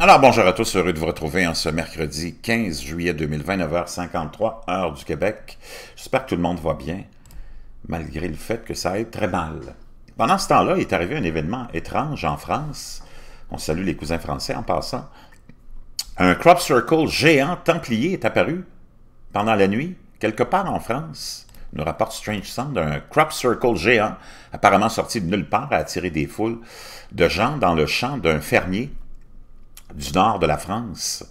Alors, bonjour à tous, heureux de vous retrouver en ce mercredi 15 juillet 2020, 9h53, heure du Québec. J'espère que tout le monde va bien, malgré le fait que ça aille très mal. Pendant ce temps-là, il est arrivé un événement étrange en France. On salue les cousins français en passant. Un crop circle géant templier est apparu pendant la nuit, quelque part en France. Nous rapporte Strange Sound, un crop circle géant, apparemment sorti de nulle part, a attiré des foules de gens dans le champ d'un fermier du nord de la France.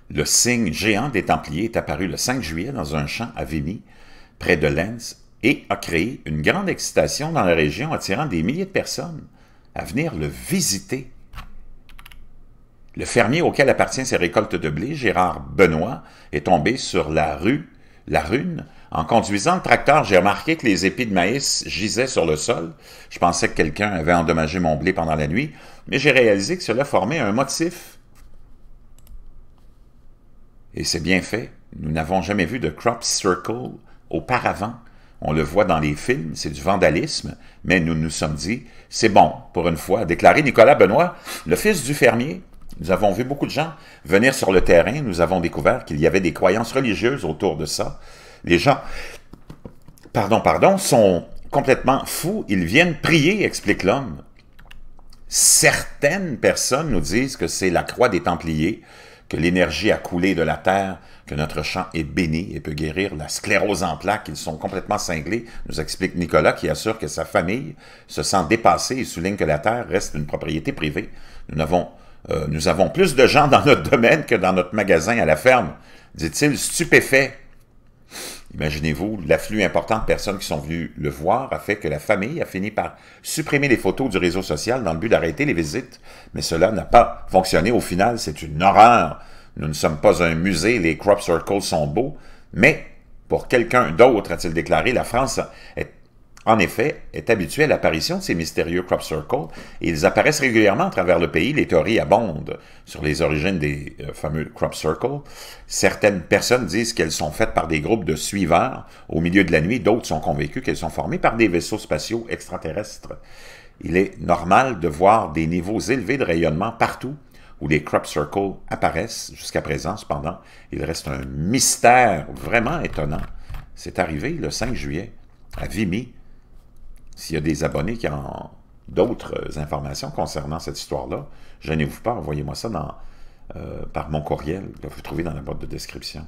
Le signe géant des Templiers est apparu le 5 juillet dans un champ à Vimy, près de Lens, et a créé une grande excitation dans la région, attirant des milliers de personnes à venir le visiter. Le fermier auquel appartient ces récoltes de blé, Gérard Benoît, est tombé sur la rune. En conduisant le tracteur, j'ai remarqué que les épis de maïs gisaient sur le sol. Je pensais que quelqu'un avait endommagé mon blé pendant la nuit, mais j'ai réalisé que cela formait un motif. Et c'est bien fait. Nous n'avons jamais vu de crop circle auparavant. On le voit dans les films, c'est du vandalisme, mais nous nous sommes dit, c'est bon, pour une fois, a déclaré Nicolas Benoît, le fils du fermier. Nous avons vu beaucoup de gens venir sur le terrain, nous avons découvert qu'il y avait des croyances religieuses autour de ça. Les gens, sont complètement fous, ils viennent prier, explique l'homme. Certaines personnes nous disent que c'est la croix des Templiers, que l'énergie a coulé de la terre, que notre champ est béni et peut guérir la sclérose en plaques. Ils sont complètement cinglés, nous explique Nicolas, qui assure que sa famille se sent dépassée et souligne que la terre reste une propriété privée. Nous avons plus de gens dans notre domaine que dans notre magasin à la ferme, dit-il, stupéfait. Imaginez-vous, l'afflux important de personnes qui sont venues le voir a fait que la famille a fini par supprimer les photos du réseau social dans le but d'arrêter les visites. Mais cela n'a pas fonctionné. Au final, c'est une horreur. Nous ne sommes pas un musée, les crop circles sont beaux, mais pour quelqu'un d'autre, a-t-il déclaré, la France en effet, est habituée à l'apparition de ces mystérieux crop circles et ils apparaissent régulièrement à travers le pays. Les théories abondent sur les origines des fameux crop circles. Certaines personnes disent qu'elles sont faites par des groupes de suiveurs au milieu de la nuit. D'autres sont convaincus qu'elles sont formées par des vaisseaux spatiaux extraterrestres. Il est normal de voir des niveaux élevés de rayonnement partout où les crop circles apparaissent. Jusqu'à présent, cependant, il reste un mystère vraiment étonnant. C'est arrivé le 5 juillet à Vimy. S'il y a des abonnés qui ont d'autres informations concernant cette histoire-là, gênez-vous pas, envoyez-moi ça par mon courriel, que vous trouvez dans la boîte de description.